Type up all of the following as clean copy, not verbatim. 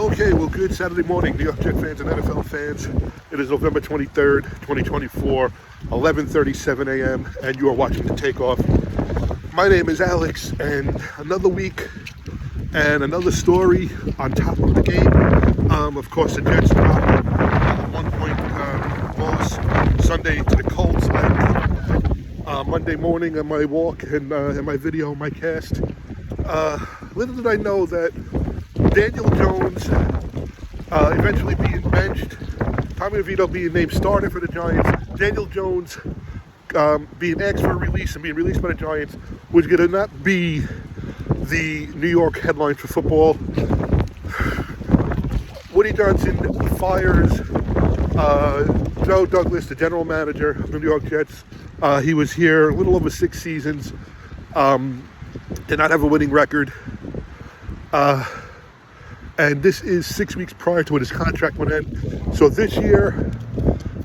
Okay, well, good Saturday morning, New York Jet fans and NFL fans. It is November 23rd, 2024, 11:37 a.m., and you are watching The Takeoff. My name is Alex, and another week and another story on top of the game. Of course, the Jets dropped a one-point loss Sunday to the Colts. And Monday morning on my walk and in my video, my cast, little did I know that Daniel Jones eventually being benched, Tommy DeVito being named starter for the Giants, Daniel Jones being asked for a release and being released by the Giants was going to not be the New York headline for football. Woody Johnson fires Joe Douglas, the general manager of the New York Jets. He was here a little over 6 seasons, did not have a winning record. And this is 6 weeks prior to when his contract went in. So this year,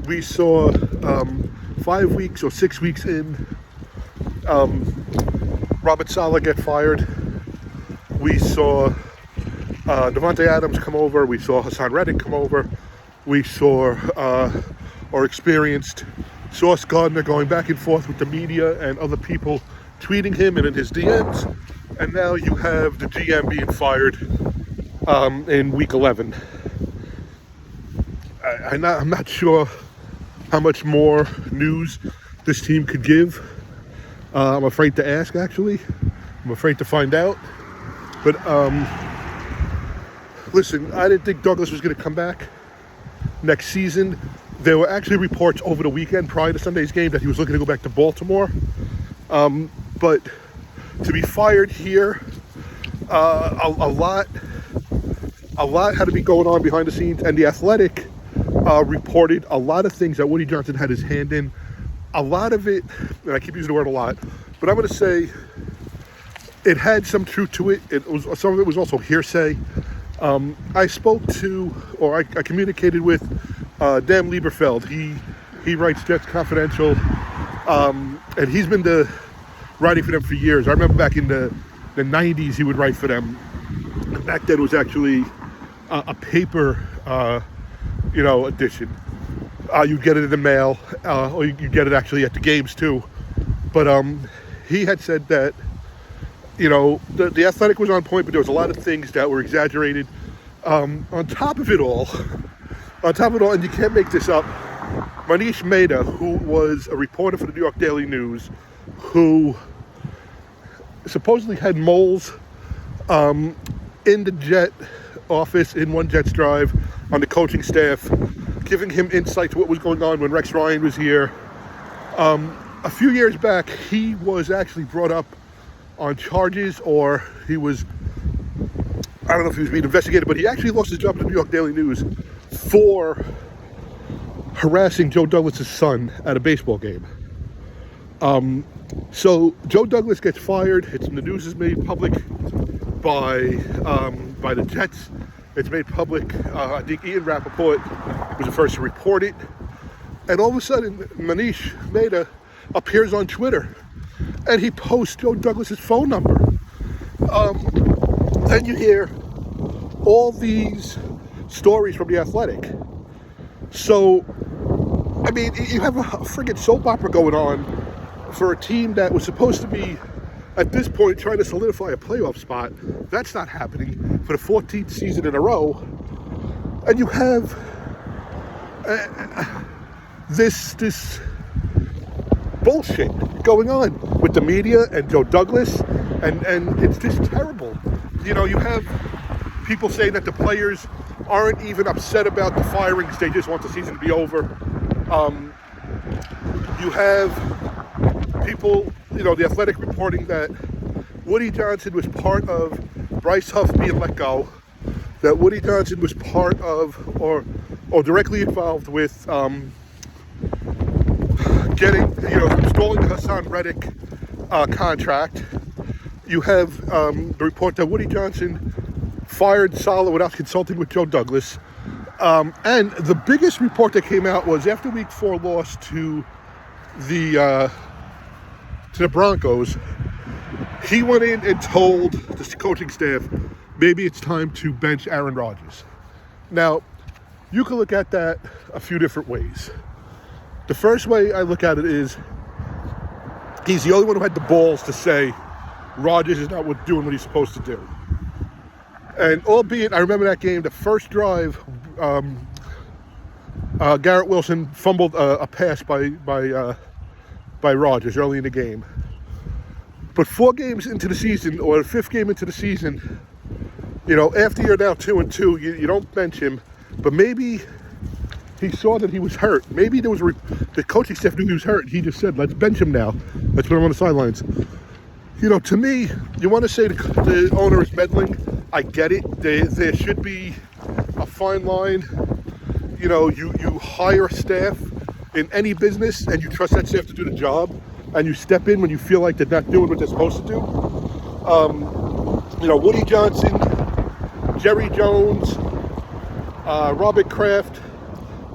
we saw 5 weeks or 6 weeks in, Robert Saleh get fired. We saw Davante Adams come over. We saw Hassan Reddick come over. We saw or experienced Sauce Gardner going back and forth with the media and other people tweeting him and in his DMs. And now you have the GM being fired in week 11. I'm not sure how much more news this team could give. I'm afraid to ask, actually. I'm afraid to find out. But listen, I didn't think Douglas was going to come back next season. There were actually reports over the weekend prior to Sunday's game that he was looking to go back to Baltimore. But to be fired here, a lot had to be going on behind the scenes, and The Athletic reported a lot of things that Woody Johnson had his hand in. A lot of it, and I keep using the word a lot, but I'm going to say it had some truth to it. Some of it was also hearsay. I spoke to, or I communicated with Dan Lieberfeld. He writes Jets Confidential, and he's been writing for them for years. I remember back in the 90s he would write for them. Back then it was actually a paper, edition. You'd get it in the mail, or you get it actually at the games too. But he had said that, the Athletic was on point, but there was a lot of things that were exaggerated. On top of it all, and you can't make this up, Manish Mehta, who was a reporter for the New York Daily News, who supposedly had moles in the Jet office, in One Jets Drive, on the coaching staff, giving him insight to what was going on when Rex Ryan was here. A few years back, he was actually brought up on charges, or he was, I don't know if he was being investigated, but he actually lost his job at the New York Daily News for harassing Joe Douglas' son at a baseball game. So Joe Douglas gets fired. The news is made public by the Jets. It's made public. I think Ian Rappaport was the first to report it. And all of a sudden, Manish Mehta appears on Twitter, and he posts Joe Douglas' phone number. Then you hear all these stories from The Athletic. So, I mean, you have a friggin' soap opera going on for a team that was supposed to be, at this point, trying to solidify a playoff spot. That's not happening for the 14th season in a row. And you have this bullshit going on with the media and Joe Douglas, and it's just terrible. You have people saying that the players aren't even upset about the firings, they just want the season to be over. You have people, The Athletic reporting that Woody Johnson was part of Bryce Huff being let go, that Woody Johnson was part of or directly involved with installing the Hassan Reddick contract. You have the report that Woody Johnson fired Saleh without consulting with Joe Douglas. And the biggest report that came out was after week 4 loss to the Broncos, he went in and told the coaching staff, maybe it's time to bench Aaron Rodgers. Now, you can look at that a few different ways. The first way I look at it is he's the only one who had the balls to say Rodgers is not doing what he's supposed to do. And albeit, I remember that game, the first drive, Garrett Wilson fumbled a pass by Rodgers early in the game. But 4 games into the season, or the 5th game into the season, after you're now 2-2, you don't bench him. But maybe he saw that he was hurt. Maybe the coaching staff knew he was hurt. He just said, let's bench him now. Let's put him on the sidelines. To me, you want to say the owner is meddling. I get it. There should be a fine line. You hire staff in any business and you trust that staff to do the job, and you step in when you feel like they're not doing what they're supposed to do. Woody Johnson, Jerry Jones, Robert Kraft,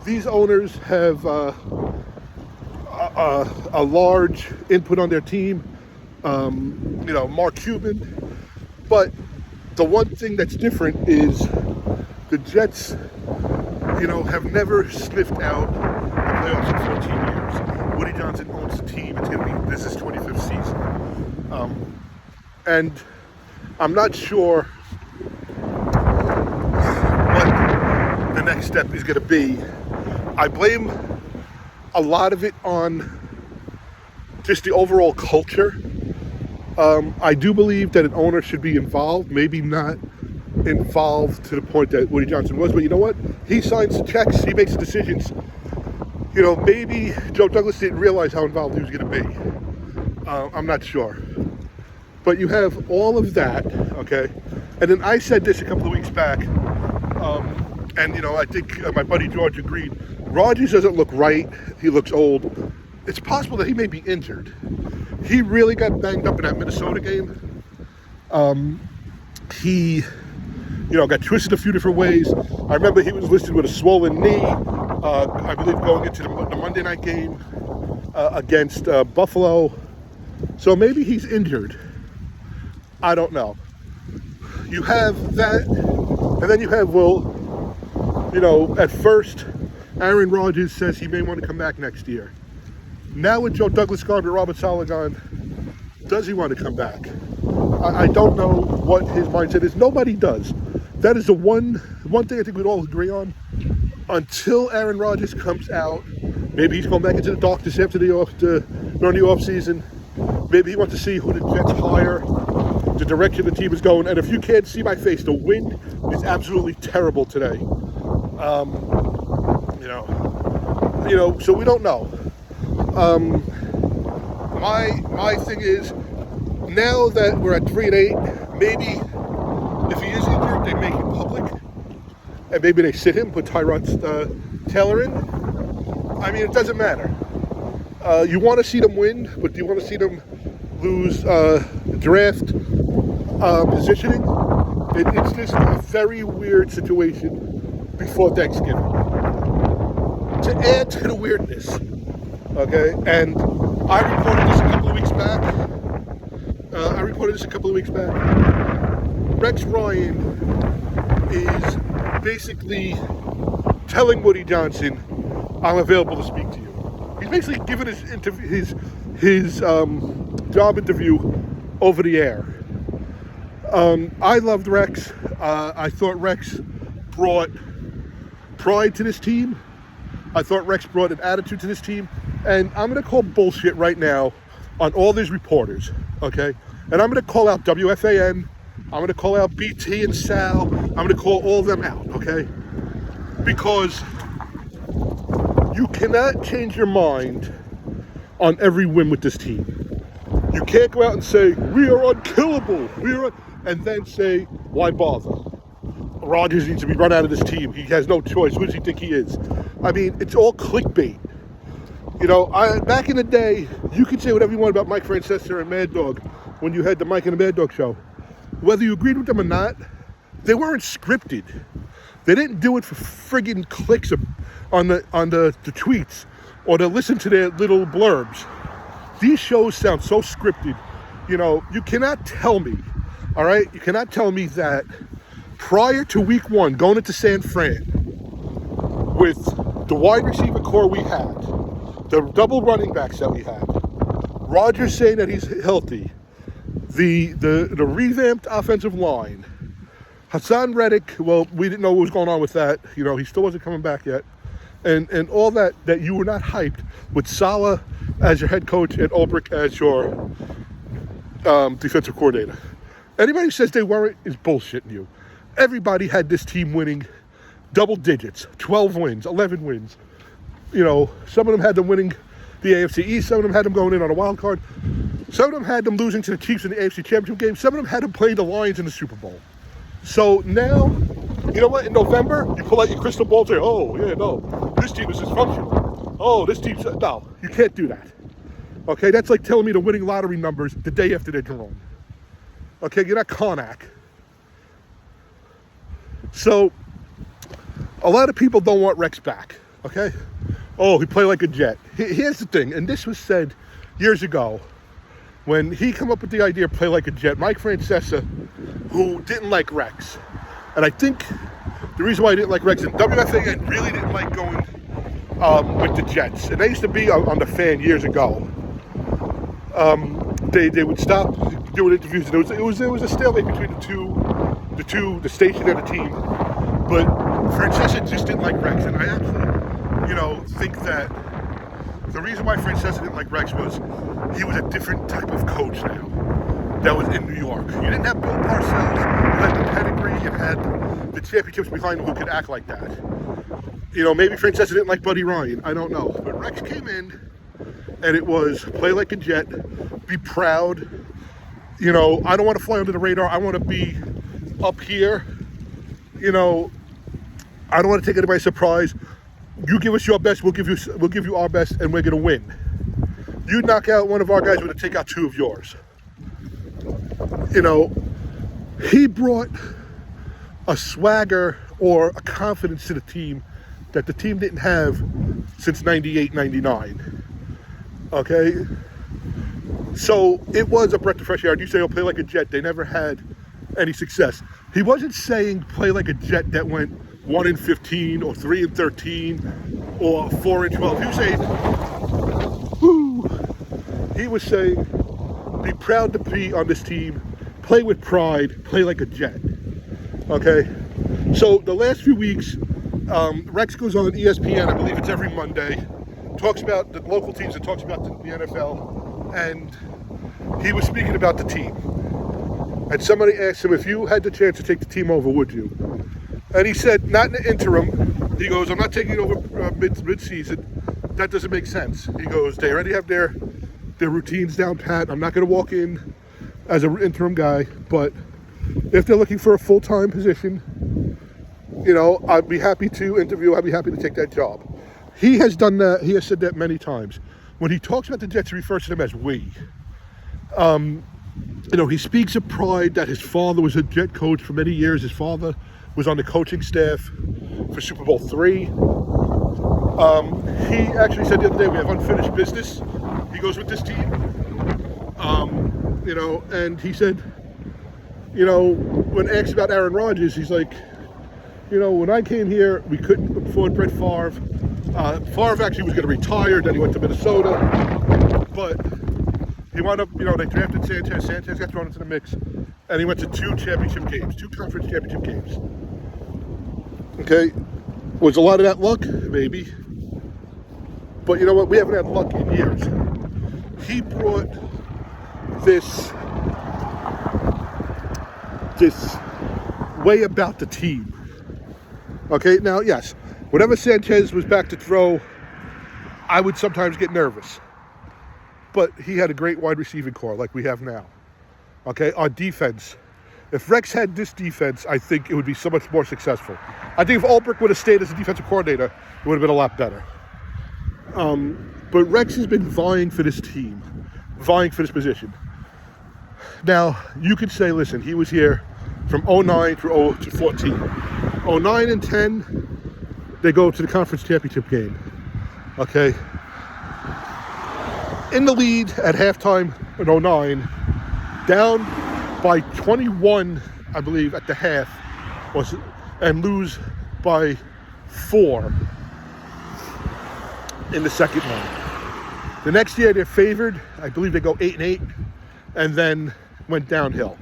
these owners have a large input on their team. Mark Cuban. But the one thing that's different is the Jets, have never sniffed out the playoffs in 14 years. Woody Johnson owns the team. This is 25th season. And I'm not sure what the next step is going to be. I blame a lot of it on just the overall culture. I do believe that an owner should be involved, maybe not involved to the point that Woody Johnson was, but you know what? He signs the checks, he makes the decisions. Maybe Joe Douglas didn't realize how involved he was going to be. I'm not sure. But you have all of that, okay? And then I said this a couple of weeks back, and I think my buddy George agreed. Rodgers doesn't look right. He looks old. It's possible that he may be injured. He really got banged up in that Minnesota game. He, got twisted a few different ways. I remember he was listed with a swollen knee, I believe going into the Monday night game against Buffalo. So maybe he's injured. I don't know. You have that, and then you have, at first, Aaron Rodgers says he may want to come back next year. Now with Joe Douglas gone to Robert Saleh gone, does he want to come back? I don't know what his mindset is. Nobody does. That is the one thing I think we'd all agree on. Until Aaron Rodgers comes out, maybe he's going back into the doctors after during the off season. Maybe he wants to see who the Jets hire, the direction the team is going. And if you can't see my face, the wind is absolutely terrible today. So we don't know. My thing is, now that we're at 3-8, maybe if he is injured, they make it public, and maybe they sit him, put Tyrod Taylor in. I mean, it doesn't matter. You want to see them win, but do you want to see them lose draft positioning? It's just a very weird situation before Thanksgiving. To add to the weirdness, okay, and I reported this a couple of weeks back. Rex Ryan is basically telling Woody Johnson, I'm available to speak to you. He's basically given his job interview over the air. I loved Rex. I thought Rex brought pride to this team. I thought Rex brought an attitude to this team. And I'm going to call bullshit right now on all these reporters, okay? And I'm going to call out WFAN. I'm going to call out BT and Sal. I'm going to call all of them out, okay? Because you cannot change your mind on every win with this team. You can't go out and say, we are unkillable, and then say, why bother? Rodgers needs to be run out of this team. He has no choice. Who does he think he is? I mean, it's all clickbait. Back in the day, you could say whatever you want about Mike Francesa and Mad Dog when you had the Mike and the Mad Dog show. Whether you agreed with them or not, they weren't scripted. They didn't do it for friggin' clicks on the tweets or to listen to their little blurbs. These shows sound so scripted. You cannot tell me, all right? You cannot tell me that prior to week 1, going into San Fran, with the wide receiver core we had, the double running backs that we had, Rodgers saying that he's healthy, the revamped offensive line, Hassan Reddick, well, we didn't know what was going on with that. You know, he still wasn't coming back yet. And all that you were not hyped with Saleh as your head coach and Ulbrich as your defensive coordinator. Anybody who says they weren't is bullshitting you. Everybody had this team winning double digits, 12 wins, 11 wins. You know, some of them had them winning the AFC East. Some of them had them going in on a wild card. Some of them had them losing to the Chiefs in the AFC Championship game. Some of them had them playing the Lions in the Super Bowl. So now, you know what? In November, you pull out your crystal ball and say, oh, yeah, no, this team is dysfunctional. Oh, this team's... No, you can't do that. Okay, that's like telling me the winning lottery numbers the day after they're drawn. Okay, you're not Karnak. So, a lot of people don't want Rex back, okay? Oh, he played like a Jet. Here's the thing, and this was said years ago, when he came up with the idea of play like a Jet. Mike Francesa, who didn't like Rex, and I think the reason why he didn't like Rex, and WFAN really didn't like going with the Jets, and they used to be on the Fan years ago. They would stop doing interviews, and it was a stalemate between the station and the team. But Francesa just didn't like Rex, and I actually, think that the reason why Francesa didn't like Rex was he was a different type of coach now that was in New York. You didn't have Bill Parcells, you had the pedigree, you had the championships behind him who could act like that. You know, maybe Francesa didn't like Buddy Ryan, I don't know. But Rex came in, and it was play like a Jet, be proud. You know, I don't want to fly under the radar, I want to be up here. You know, I don't want to take anybody by surprise. You give us your best, we'll give you our best, and we're gonna win. You knock out one of our guys, we're gonna take out 2 of yours. You know, he brought a swagger or a confidence to the team that the team didn't have since 98, 99. Okay? So it was a breath of fresh air. And you say, oh, play like a Jet. They never had any success. He wasn't saying play like a Jet that went 1-15 or 3-13 or 4-12. He was saying, whoo. He was saying, be proud to be on this team, play with pride, play like a Jet. Okay? So the last few weeks, Rex goes on ESPN, I believe it's every Monday, talks about the local teams and talks about the NFL, and he was speaking about the team. And somebody asked him, if you had the chance to take the team over, would you? And he said, not in the interim. He goes, I'm not taking it over mid-season. That doesn't make sense. He goes, they already have their routines down pat. I'm not going to walk in as an interim guy, but if they're looking for a full-time position, you know, I'd be happy to interview. I'd be happy to take that job. He has done that. He has said that many times. When he talks about the Jets, he refers to them as we. You know, he speaks of pride that his father was a Jet coach for many years. His father was on the coaching staff for Super Bowl III. He actually said the other day, we have unfinished business. He goes with this team. You know, and he said, you know, when asked about Aaron Rodgers, he's like, you know, when I came here, we couldn't afford Brett Favre. Favre actually was going to retire, then he went to Minnesota. But he wound up, you know, they drafted Sanchez. Sanchez got thrown into the mix. And he went to 2 championship games, 2 conference championship games. Okay? Was a lot of that luck? Maybe. But you know what? We haven't had luck in years. He brought this way about the team. Okay? Now, yes, whenever Sanchez was back to throw, I would sometimes get nervous. But he had a great wide receiving core like we have now. Okay, our defense. If Rex had this defense, I think it would be so much more successful. I think if Ulbrich would have stayed as a defensive coordinator, it would have been a lot better. But Rex has been vying for this team, vying for this position. Now, you could say, listen, he was here from 09 through 14. 09 and 10, they go to the conference championship game. Okay? In the lead at halftime in 09, down by 21, I believe, at the half, and lose by 4 in the second one. The next year they're favored. I believe they go 8-8, and then went downhill.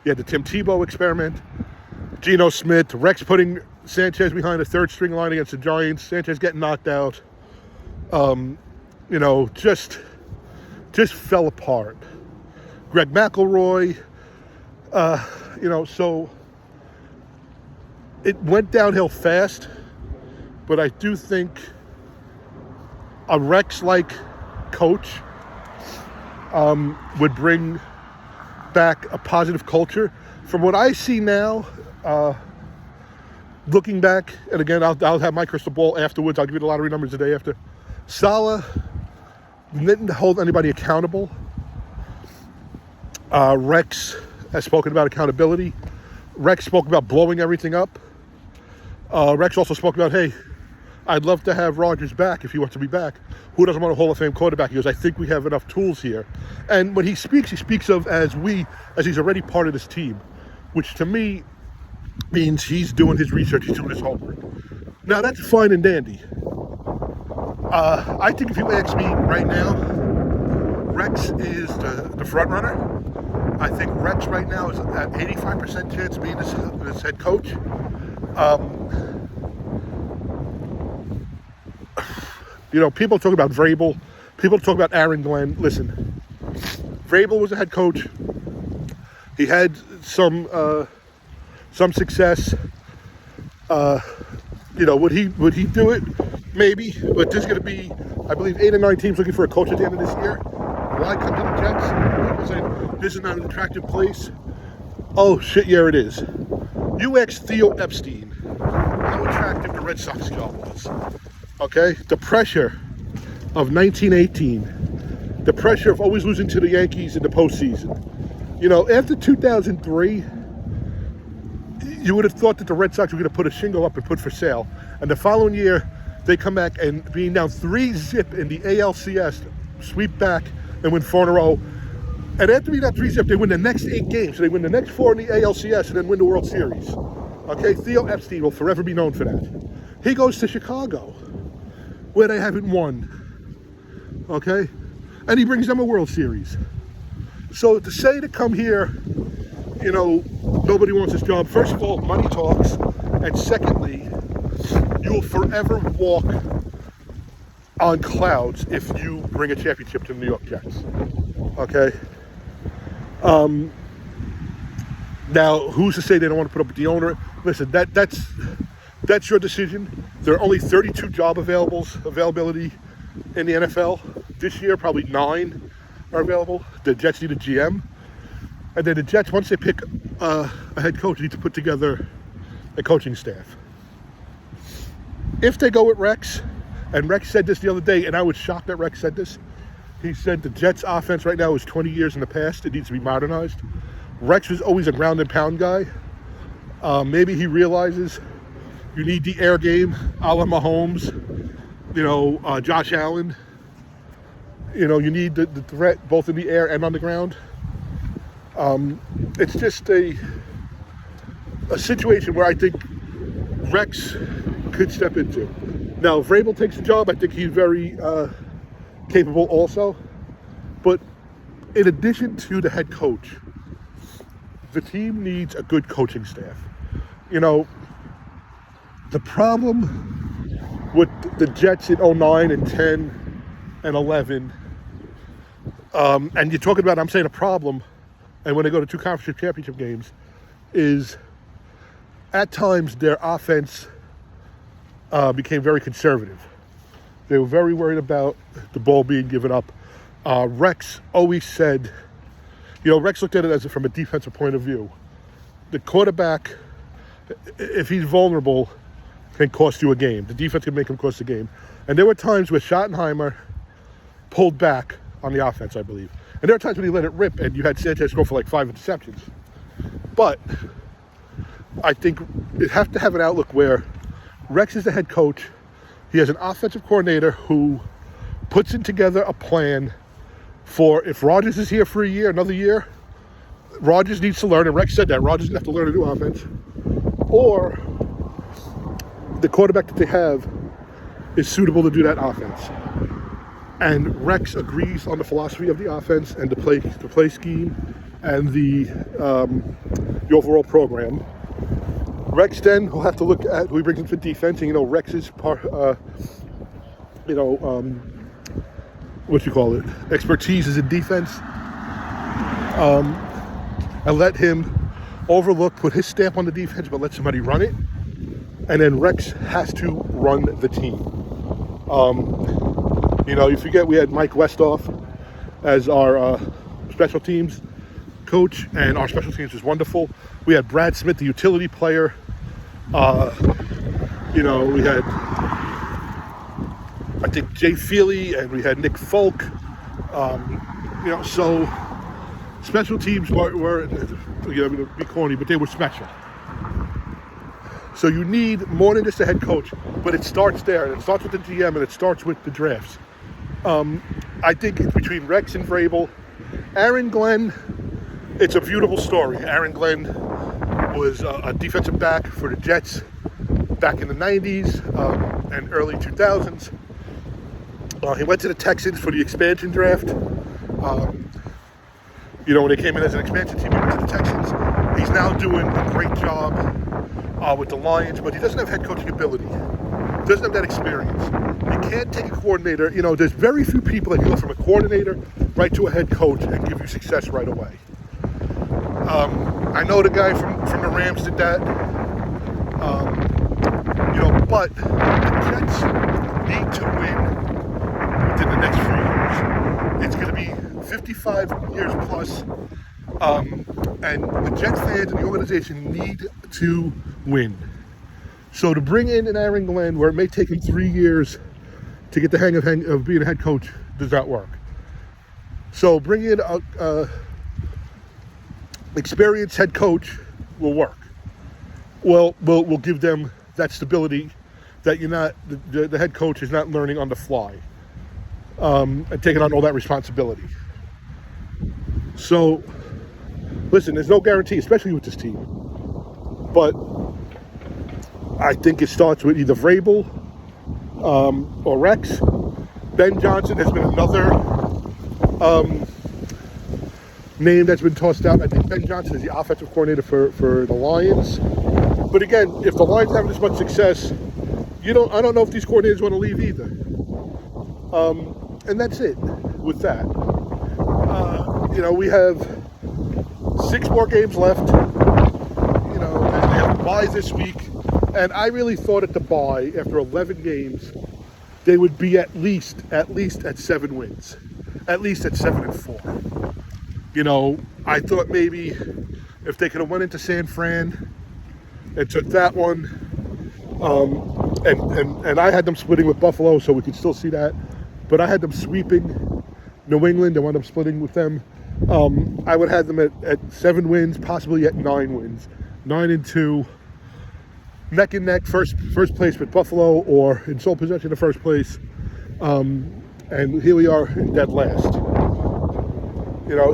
You had the Tim Tebow experiment, Geno Smith, Rex putting Sanchez behind a third string line against the Giants, Sanchez getting knocked out. Just fell apart. Greg McElroy, so it went downhill fast, but I do think a Rex-like coach would bring back a positive culture. From what I see now, looking back, and again, I'll have my crystal ball afterwards. I'll give you the lottery numbers the day after. Saleh didn't hold anybody accountable. Rex has spoken about accountability. Rex spoke about blowing everything up. Rex also spoke about, hey, I'd love to have Rodgers back if he wants to be back. Who doesn't want a Hall of Fame quarterback? He goes, I think we have enough tools here. And when he speaks of as he's already part of this team, which to me means he's doing his research, he's doing his homework. Now, that's fine and dandy. I think if you ask me right now, Rex is the front runner. I think Rex right now is at 85% chance of being this head coach. People talk about Vrabel. People talk about Aaron Glenn. Listen, Vrabel was a head coach. He had some success. Would he do it? Maybe. But there's going to be, I believe, 8 or 9 teams looking for a coach at the end of this year. Why come to the Jets? People saying this is not an attractive place. Oh shit, yeah, it is. You ask Theo Epstein how attractive the Red Sox job was. Okay, the pressure of 1918, the pressure of always losing to the Yankees in the postseason. After 2003, you would have thought that the Red Sox were going to put a shingle up and put for sale. And the following year, they come back and being down 3-0 in the ALCS, sweep back and win 4 in a row. And after being down 3-0, they win the next 8 games. So they win the next 4 in the ALCS and then win the World Series. Okay, Theo Epstein will forever be known for that. He goes to Chicago, where they haven't won. Okay? And he brings them a World Series. So to come here, nobody wants this job. First of all, money talks. And secondly, you will forever walk on clouds if you bring a championship to the New York Jets. Okay? Now, who's to say they don't want to put up with the owner? Listen, that's your decision. There are only 32 job availability in the NFL. This year, probably 9 are available. The Jets need a GM. And then the Jets, once they pick a head coach, need to put together a coaching staff. If they go with Rex, and Rex said this the other day, and I was shocked that Rex said this. He said the Jets' offense right now is 20 years in the past. It needs to be modernized. Rex was always a ground and pound guy. Maybe he realizes you need the air game, a la Mahomes, Josh Allen. You need the threat both in the air and on the ground. It's just a situation where I think Rex could step into. Now, if Vrabel takes the job, I think he's very capable also. But in addition to the head coach, the team needs a good coaching staff. The problem with the Jets in 09 and 10 and 11, and you're talking about, I'm saying a problem, and when they go to 2 conference championship games, is at times their offense became very conservative. They were very worried about the ball being given up. Rex always said, Rex looked at it from a defensive point of view. The quarterback, if he's vulnerable, can cost you a game. The defense can make him cost a game. And there were times where Schottenheimer pulled back on the offense, I believe. And there were times when he let it rip and you had Sanchez go for like 5 interceptions. But I think you have to have an outlook where Rex is the head coach. He has an offensive coordinator who puts in together a plan for if Rodgers is here for another year, Rodgers needs to learn, and Rex said that, Rodgers is going to have to learn a new offense. or the quarterback that they have is suitable to do that offense. And Rex agrees on the philosophy of the offense and the play scheme and the overall program. Rex then will have to look at who he brings into defense, and Rex's expertise is in defense, and let him put his stamp on the defense, but let somebody run it. And then Rex has to run the team. You forget we had Mike Westhoff as our special teams coach, and our special teams was wonderful. We had Brad Smith, the utility player. We had, I think, Jay Feely, and we had Nick Folk. So special teams were to be corny, but they were special. So you need more than just a head coach, but it starts there, and it starts with the GM, and it starts with the drafts. I think it's between Rex and Vrabel. Aaron Glenn, it's a beautiful story. Aaron Glenn was a defensive back for the Jets back in the 90s and early 2000s. He went to the Texans for the expansion draft. When they came in as an expansion team, he went to the Texans. He's now doing a great job with the Lions, but he doesn't have head coaching ability. He doesn't have that experience. You can't take a coordinator. There's very few people that can go from a coordinator right to a head coach and give you success right away. I know the guy from the Rams did that. But the Jets need to win within the next few years. It's going to be 55 years plus. And the Jets fans and the organization need to win. So to bring in an Aaron Glenn, where it may take him 3 years to get the hang of being a head coach, does not work. So bringing in a experienced head coach will work. Well, we'll give them that stability that the head coach is not learning on the fly and taking on all that responsibility. So, listen, there's no guarantee, especially with this team. But I think it starts with either Vrabel or Rex. Ben Johnson has been another name that's been tossed out. I think Ben Johnson is the offensive coordinator for the Lions. But again, if the Lions have this much success, I don't know if these coordinators want to leave either. And that's it with that. We have 6 more games left. They have a bye this week. And I really thought at the bye, after 11 games, they would be at least at 7 wins. At least at 7-4. I thought maybe if they could have went into San Fran and took that one, and I had them splitting with Buffalo, so we could still see that. But I had them sweeping New England. I wound up splitting with them. I would have them at 7 wins, possibly at 9 wins. 9-2. Neck and neck, first place with Buffalo, or in sole possession of first place. And here we are in dead last.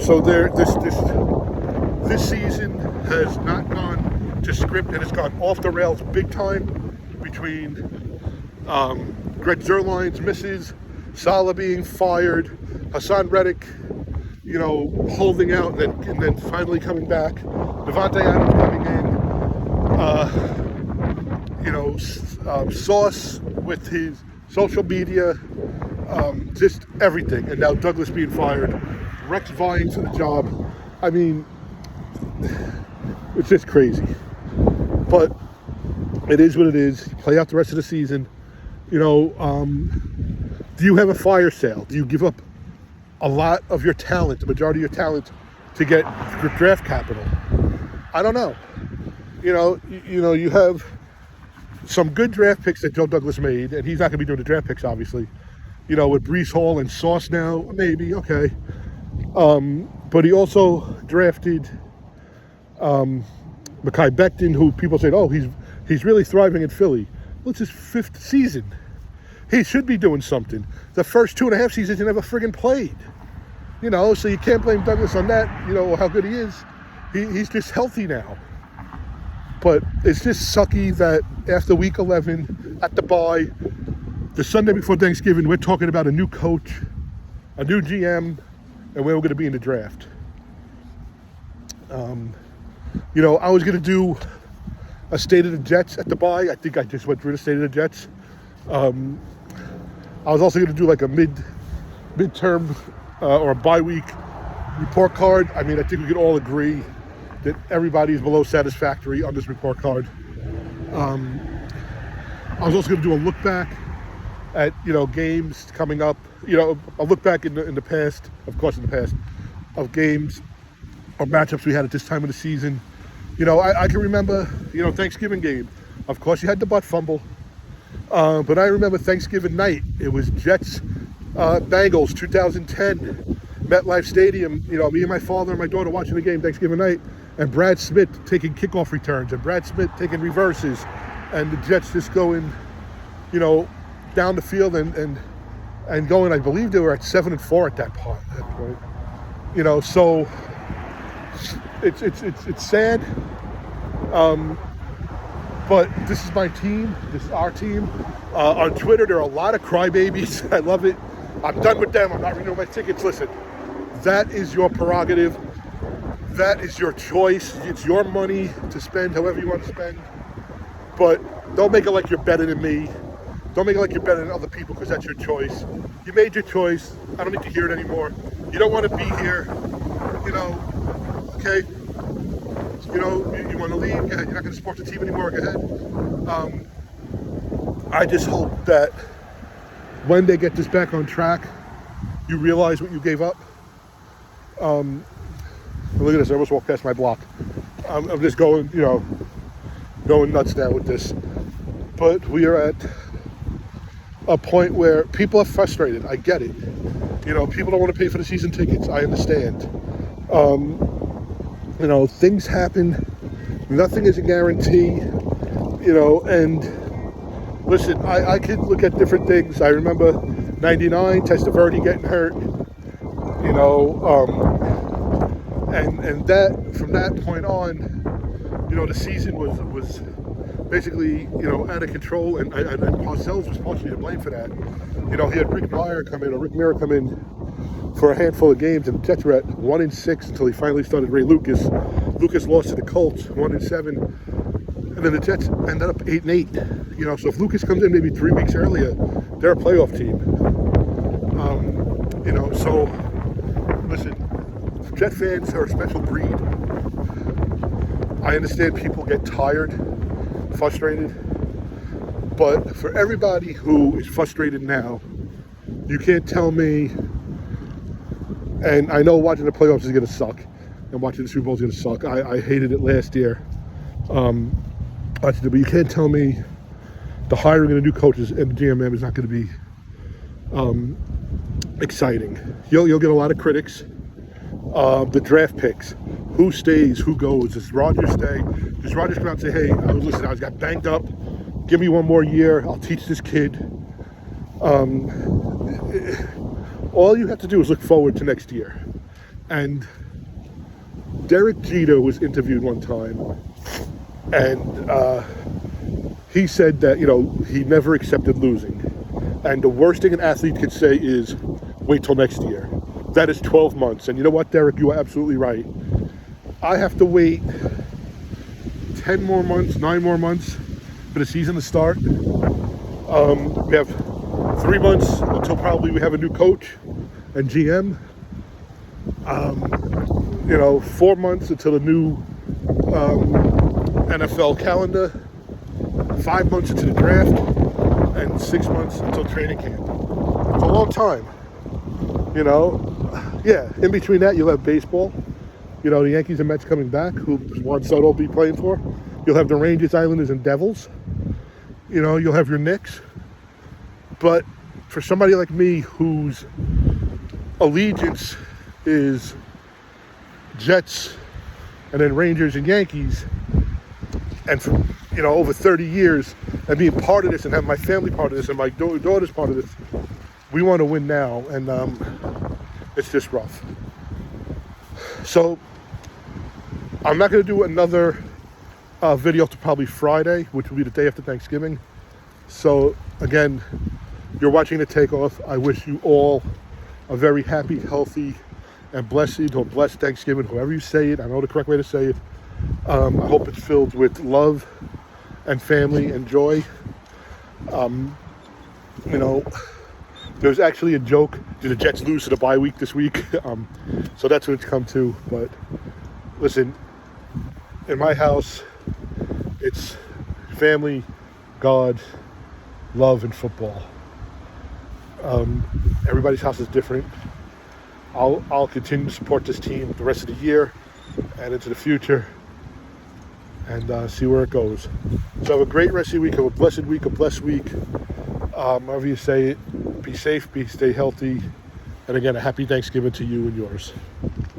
So this season has not gone to script, and it's gone off the rails big time between Greg Zuerlein's misses, Saleh being fired, Hassan Reddick, holding out and then finally coming back, Davante Adams coming in, Sauce with his social media, just everything, and now Douglas being fired, Rex vying for the job. I mean, it's just crazy. But it is what it is. Play out the rest of the season. Do you have a fire sale? Do you give up a lot of your talent, the majority of your talent, to get draft capital? I don't know. You have some good draft picks that Joe Douglas made, and he's not going to be doing the draft picks, obviously. With Breece Hall and Sauce now, maybe, okay. But he also drafted Mekhi Becton, who people said, oh, he's really thriving in Philly. Well, it's his 5th season. He should be doing something. The first 2.5 seasons he never friggin' played. So you can't blame Douglas on that, how good he is. He's just healthy now. But it's just sucky that after week 11 at the bye, the Sunday before Thanksgiving, we're talking about a new coach, a new GM, and where we're going to be in the draft. I was going to do a State of the Jets at the bye. I think I just went through the State of the Jets. I was also going to do like a midterm or a bye week report card. I mean, I think we could all agree that everybody is below satisfactory on this report card. I was also going to do a look back at games coming up. I'll look back in the past, of course, of games or matchups we had at this time of the season. I can remember Thanksgiving game. Of course, you had the butt fumble, but I remember Thanksgiving night. It was Jets Bengals 2010 MetLife Stadium. Me and my father and my daughter watching the game Thanksgiving night, and Brad Smith taking kickoff returns and Brad Smith taking reverses, and the Jets just going, down the field and going. I believe they were at 7-4 at that point. So it's sad. But this is my team. This is our team. On Twitter, there are a lot of crybabies. I love it. I'm done with them. I'm not renewing my tickets. Listen, that is your prerogative. That is your choice. It's your money to spend however you want to spend. But don't make it like you're better than me. Don't make it like you're better than other people, because that's your choice. You made your choice. I don't need to hear it anymore. You don't want to be here. Okay? You want to leave. Go ahead. You're not going to support the team anymore. Go ahead. I just hope that when they get this back on track, you realize what you gave up. Look at this. I almost walked past my block. I'm just going nuts now with this. But we are at a point where people are frustrated. I get it. People don't want to pay for the season tickets. I understand. Things happen. Nothing is a guarantee. And listen, I could look at different things. I remember 99, Testaverde getting hurt. And that from that point on, the season was basically, out of control, and Parcells was partially to blame for that. He had Rick Mirror come in for a handful of games, and the Jets were at 1-6 until he finally started Ray Lucas. Lucas lost to the Colts, 1-7, and then the Jets ended up 8-8. So if Lucas comes in maybe 3 weeks earlier, they're a playoff team. So listen, Jet fans are a special breed. I understand people get tired, frustrated, but for everybody who is frustrated now, you can't tell me, and I know watching the playoffs is going to suck, and watching the Super Bowl is going to suck. I hated it last year. But you can't tell me the hiring of the new coaches and the GMM is not going to be exciting. You'll get a lot of critics. The draft picks, who stays, who goes. Does Rodgers stay? Does Rodgers come out and say, hey, I got banged up. Give me one more year. I'll teach this kid. All you have to do is look forward to next year. And Derek Jeter was interviewed one time, and he said that, he never accepted losing. And the worst thing an athlete could say is, wait till next year. That is 12 months. And you know what, Derek? You are absolutely right. I have to wait 10 more months, 9 more months for the season to start. We have 3 months until probably we have a new coach and GM. 4 months until the new NFL calendar. 5 months into the draft. And 6 months until training camp. It's a long time. Yeah, in between that, you'll have baseball. The Yankees and Mets coming back, who Juan Soto will be playing for. You'll have the Rangers, Islanders, and Devils. You'll have your Knicks. But for somebody like me, whose allegiance is Jets and then Rangers and Yankees, and for, over 30 years, and being part of this and having my family part of this and my daughter's part of this, we want to win now, and it's just rough. So I'm not going to do another video to probably Friday, which will be the day after Thanksgiving. So again, you're watching the takeoff. I wish you all a very happy, healthy, and blessed or blessed Thanksgiving, however you say it. I know the correct way to say it. I hope it's filled with love and family and joy. You know, there's actually a joke. Did the Jets lose to the bye week this week? So that's what it's come to. But listen, in my house, it's family, God, love, and football. Everybody's house is different. I'll continue to support this team the rest of the year and into the future, and see where it goes. So have a great rest of your week. Have a blessed week, a blessed week. However you say it. Be safe, stay healthy, and again, a happy Thanksgiving to you and yours.